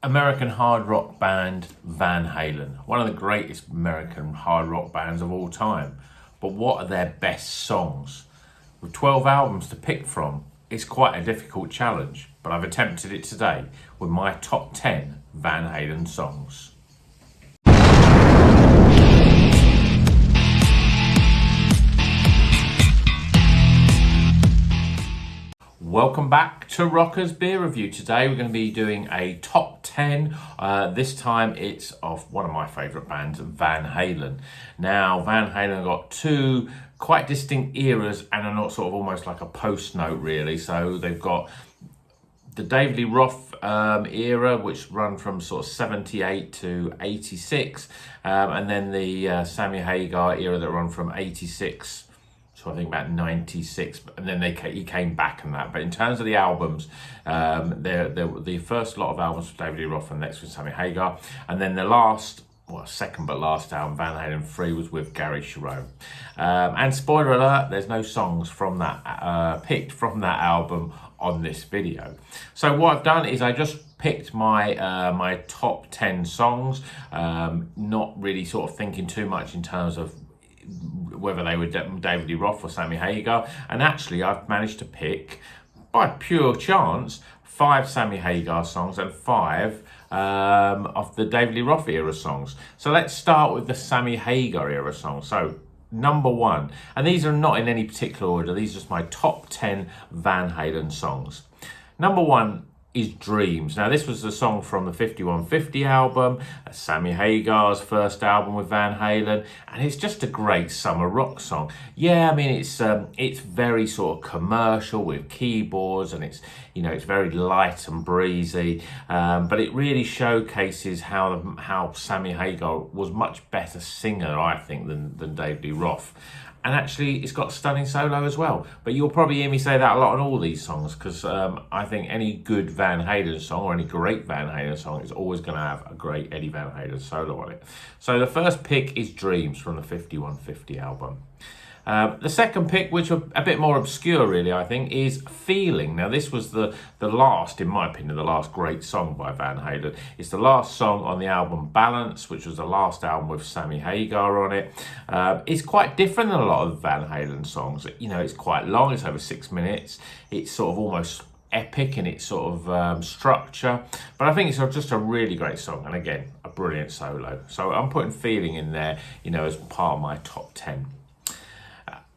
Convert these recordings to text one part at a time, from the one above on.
American hard rock band Van Halen, one of the greatest American hard rock bands of all time. But what are their best songs? With 12 albums to pick from, it's quite a difficult challenge, but I've attempted it today with my top 10 Van Halen songs. Welcome back to Rocker's Beer Review. Today we're going to be doing a top 10. This time it's of one of my favourite bands, Van Halen. Now, Van Halen got two quite distinct eras and are not sort of almost like a post note really. So they've got the David Lee Roth era, which run from sort of 78 to 86, and then the Sammy Hagar era that run from 86 I think about 96, and then he came back and that. But in terms of the albums, the first lot of albums for David Lee Roth and next with Sammy Hagar, and then the second but last album, Van Halen 3, was with Gary Cherone. And spoiler alert, there's no songs from that picked from that album on this video. So what I've done is I just picked my my top 10 songs, not really sort of thinking too much in terms of whether they were David Lee Roth or Sammy Hagar, and actually I've managed to pick, by pure chance, 5 Sammy Hagar songs and 5 of the David Lee Roth era songs. So let's start with the Sammy Hagar era songs. So number 1, and these are not in any particular order, these are just my top 10 Van Halen songs. Number 1 is Dreams. Now this was a song from the 5150 album, Sammy Hagar's first album with Van Halen, and it's just a great summer rock song. Yeah, I mean it's very sort of commercial with keyboards, and it's very light and breezy, but it really showcases how Sammy Hagar was much better singer, I think, than David Lee Roth. And actually, it's got stunning solo as well. But you'll probably hear me say that a lot on all these songs, because I think any good Van Halen song, or any great Van Halen song, is always going to have a great Eddie Van Halen solo on it. So the first pick is Dreams from the 5150 album. The second pick, which are a bit more obscure really, I think, is Feeling. Now this was the last, in my opinion, the last great song by Van Halen. It's the last song on the album Balance, which was the last album with Sammy Hagar on it. It's quite different than a lot of Van Halen songs. It's quite long, it's over 6 minutes. It's sort of almost epic in its sort of structure, but I think it's just a really great song, and again, a brilliant solo. So I'm putting Feeling in there, as part of my top 10.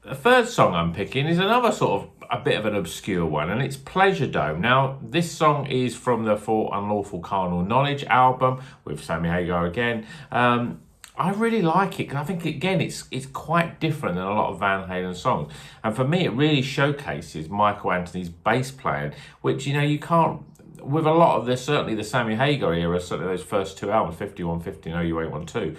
The third song I'm picking is another sort of a bit of an obscure one, and it's Pleasure Dome. Now, this song is from the For Unlawful Carnal Knowledge album with Sammy Hagar again. I really like it because I think, again, it's quite different than a lot of Van Halen songs. And for me, it really showcases Michael Anthony's bass playing, which, you can't, with a lot of this, certainly the Sammy Hagar era, certainly those first 2 albums, 5150 and OU812,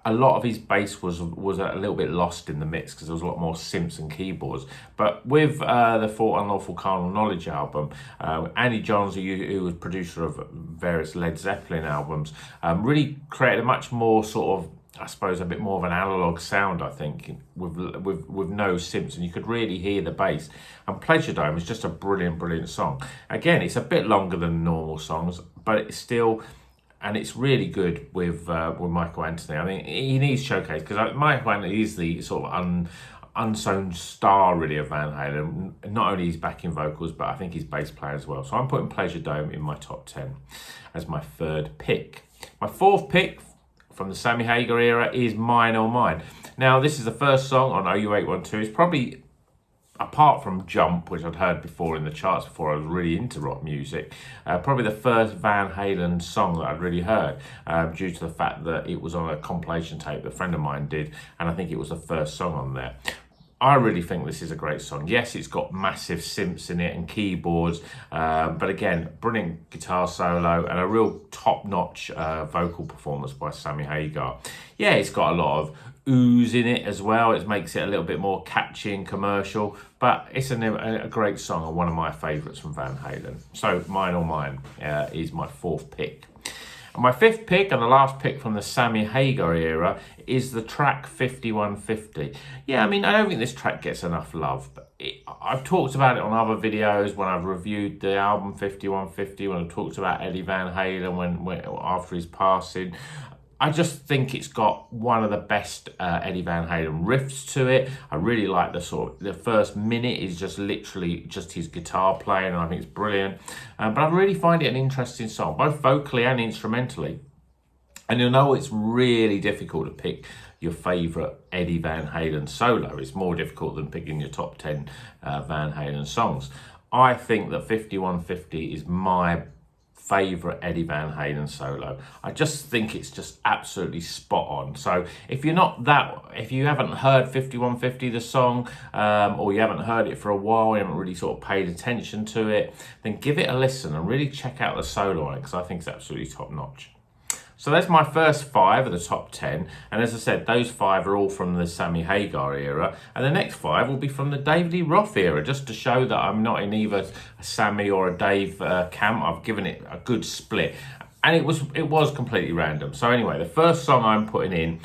a lot of his bass was a little bit lost in the mix because there was a lot more synths and keyboards. But with the For Unlawful Carnal Knowledge album, Andy Johns, who was producer of various Led Zeppelin albums, really created a much more sort of, I suppose, a bit more of an analog sound, I think, with no synths, and you could really hear the bass. And Pleasure Dome is just a brilliant song. Again, it's a bit longer than normal songs, but it's still, and it's really good with Michael Anthony. I mean, he needs showcase because Michael Anthony is the sort of unsung star really of Van Halen. Not only his backing vocals, but I think his bass player as well. So I'm putting Pleasure Dome in my top 10 as my third pick. My fourth pick from the Sammy Hagar era is Mine or Mine. Now, this is the first song on OU812. It's probably, apart from Jump, which I'd heard before in the charts before I was really into rock music, probably the first Van Halen song that I'd really heard, due to the fact that it was on a compilation tape that a friend of mine did, and I think it was the first song on there. I really think this is a great song. Yes, it's got massive synths in it and keyboards, but again, brilliant guitar solo and a real top-notch vocal performance by Sammy Hagar. Yeah, it's got a lot of ooze in it as well. It makes it a little bit more catchy and commercial, but it's a great song and one of my favourites from Van Halen. So Mine or Mine is my fourth pick. And my fifth pick and the last pick from the Sammy Hagar era is the track 5150. Yeah, I mean, I don't think this track gets enough love, but I've talked about it on other videos when I've reviewed the album 5150, when I've talked about Eddie Van Halen when after his passing. I just think it's got one of the best Eddie Van Halen riffs to it. I really like the first minute is just literally just his guitar playing, and I think it's brilliant. But I really find it an interesting song, both vocally and instrumentally. And you'll know it's really difficult to pick your favourite Eddie Van Halen solo. It's more difficult than picking your top 10 Van Halen songs. I think that 5150 is my favourite Eddie Van Halen solo. I just think it's just absolutely spot on. So if you haven't heard 5150 the song, or you haven't heard it for a while, you haven't really sort of paid attention to it, then give it a listen and really check out the solo on it, because I think it's absolutely top notch. So that's my first 5 of the top 10. And as I said, those 5 are all from the Sammy Hagar era. And the next 5 will be from the David Lee Roth era, just to show that I'm not in either a Sammy or a Dave camp. I've given it a good split. And it was completely random. So anyway, the first song I'm putting in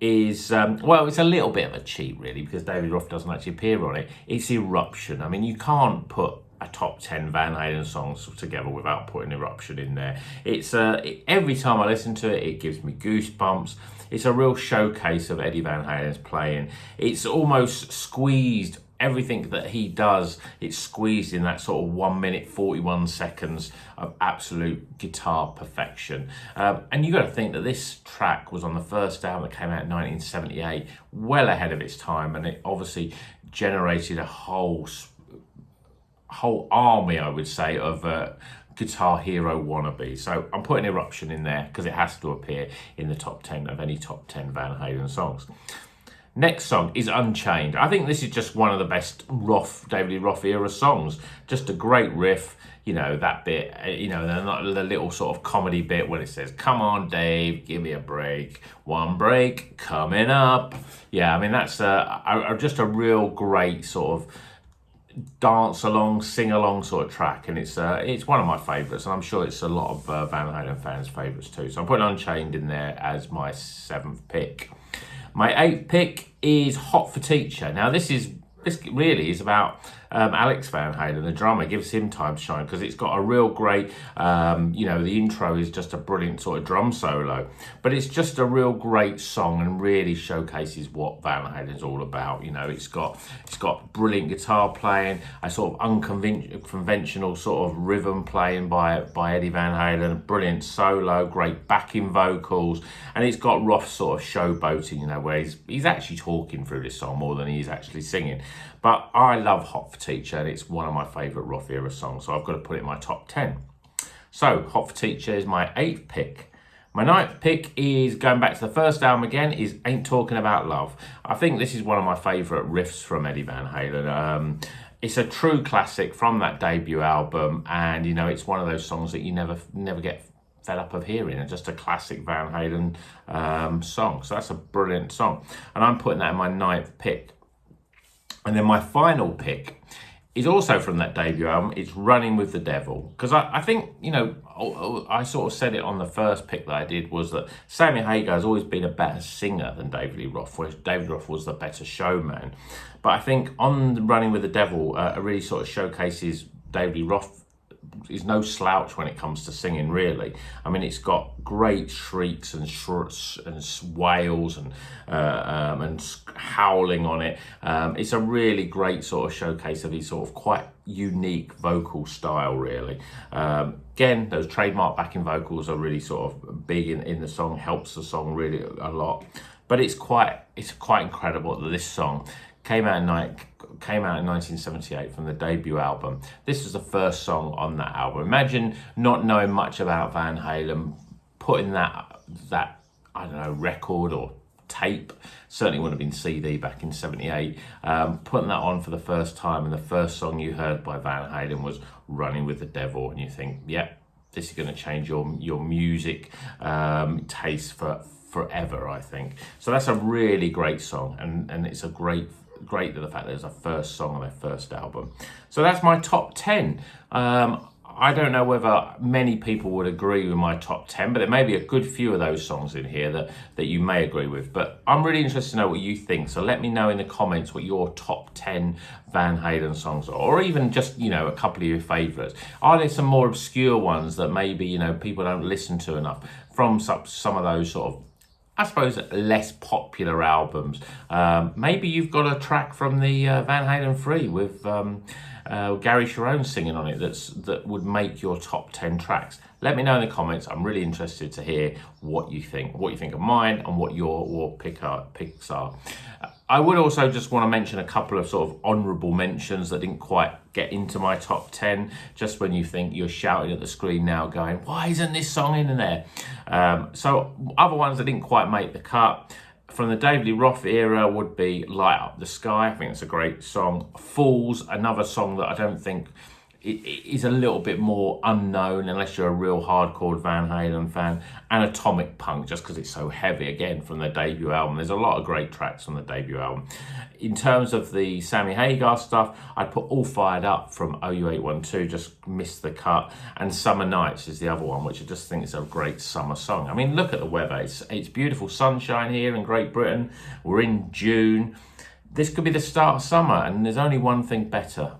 is, well, it's a little bit of a cheat, really, because David Roth doesn't actually appear on it. It's Eruption. I mean, you can't put a top 10 Van Halen songs together without putting Eruption in there. It's every time I listen to it, it gives me goosebumps. It's a real showcase of Eddie Van Halen's playing. It's almost squeezed. Everything that he does, it's squeezed in that sort of 1 minute 41 seconds of absolute guitar perfection. And you got to think that this track was on the first album that came out in 1978, well ahead of its time, and it obviously generated a whole army, I would say, of guitar hero wannabes. So I'm putting Eruption in there because it has to appear in the top 10 of any top 10 Van Halen songs. Next song is Unchained. I think this is just one of the best David Lee Roth era songs. Just a great riff, you know, that bit, you know, the little sort of comedy bit when it says, "Come on, Dave, give me a break. One break coming up." Yeah, I mean, that's just a real great sort of dance along, sing along sort of track, and it's one of my favourites, and I'm sure it's a lot of Van Halen fans' favourites too. So I'm putting Unchained in there as my 7th pick. My 8th pick is Hot for Teacher. Now this really is about Alex Van Halen, the drummer. Gives him time to shine because it's got a real great, you know, the intro is just a brilliant sort of drum solo, but it's just a real great song and really showcases what Van Halen's all about. You know, it's got brilliant guitar playing, a sort of unconventional sort of rhythm playing by Eddie Van Halen, a brilliant solo, great backing vocals, and it's got Roth sort of showboating, you know, where he's actually talking through this song more than he's actually singing. But I love Hot for Teacher, and it's one of my favourite Roth era songs, so I've got to put it in my top 10. So Hot for Teacher is my 8th pick. My 9th pick is, going back to the first album again, is Ain't Talking About Love. I think this is one of my favourite riffs from Eddie Van Halen. It's a true classic from that debut album, and you know, it's one of those songs that you never get fed up of hearing. It's just a classic Van Halen song. So that's a brilliant song, and I'm putting that in my 9th pick. And then my final pick is also from that debut album. It's Running with the Devil. Because I think, you know, I sort of said it on the first pick that I did, was that Sammy Hagar has always been a better singer than David Lee Roth, whereas David Roth was the better showman. But I think on Running with the Devil, it really sort of showcases David Lee Roth is no slouch when it comes to singing, really. I mean, it's got great shrieks and wails and howling on it. It's a really great sort of showcase of his sort of quite unique vocal style, really. Again, those trademark backing vocals are really sort of big in the song, helps the song really a lot. But it's quite incredible that this song came out in 1978 from the debut album. This was the first song on that album. Imagine not knowing much about Van Halen, putting that I don't know, record or tape, certainly wouldn't have been CD back in 78, putting that on for the first time, and the first song you heard by Van Halen was Running with the Devil, and you think, yeah, this is going to change your music taste forever, I think. So that's a really great song, and it's a great that the fact that it's a first song on their first album. So that's my top 10. I don't know whether many people would agree with my top 10, but there may be a good few of those songs in here that you may agree with. But I'm really interested to know what you think. So let me know in the comments what your top 10 Van Halen songs are, or even just, you know, a couple of your favourites. Are there some more obscure ones that maybe, you know, people don't listen to enough from some of those sort of, I suppose, less popular albums? Maybe you've got a track from the Van Halen 3 with Gary Sharon singing on it that would make your top 10 tracks. Let me know in the comments. I'm really interested to hear what you think of mine and what your picks are. I would also just want to mention a couple of sort of honourable mentions that didn't quite get into my top 10, just when you think you're shouting at the screen now going, why isn't this song in there? So other ones that didn't quite make the cut from the David Lee Roth era would be Light Up the Sky. I think it's a great song. Fools, another song that I don't think it is a little bit more unknown unless you're a real hardcore Van Halen fan. And Atomic Punk, just because it's so heavy, again, from the debut album. There's a lot of great tracks on the debut album. In terms of the Sammy Hagar stuff, I'd put All Fired Up from OU812, just missed the cut. And Summer Nights is the other one, which I just think is a great summer song. I mean, look at the weather. It's beautiful sunshine here in Great Britain. We're in June. This could be the start of summer, and there's only one thing better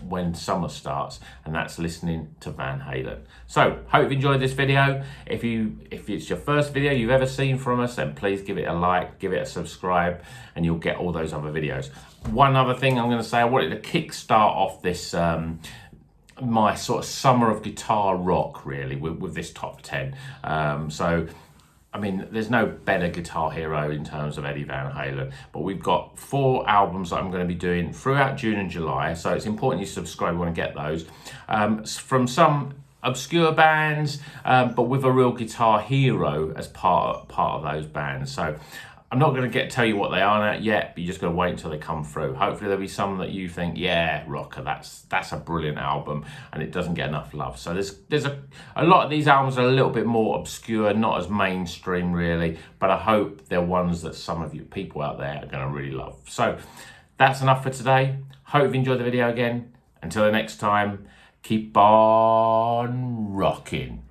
when summer starts, and that's listening to Van Halen. So, hope you've enjoyed this video. If it's your first video you've ever seen from us, then please give it a like, give it a subscribe, and you'll get all those other videos. One other thing I'm going to say, I wanted to kickstart off this my sort of summer of guitar rock, really, with this top 10. So, I mean, there's no better guitar hero in terms of Eddie Van Halen, but we've got 4 albums that I'm going to be doing throughout June and July, so it's important you subscribe, you want to get those. From some obscure bands, but with a real guitar hero as part of those bands. So I'm not going to tell you what they are yet, but you're just going to wait until they come through. Hopefully there'll be some that you think, yeah, rocker, that's a brilliant album, and it doesn't get enough love. So there's a lot of these albums are a little bit more obscure, not as mainstream really, but I hope they're ones that some of you people out there are going to really love. So that's enough for today. Hope you've enjoyed the video again. Until the next time, keep on rocking.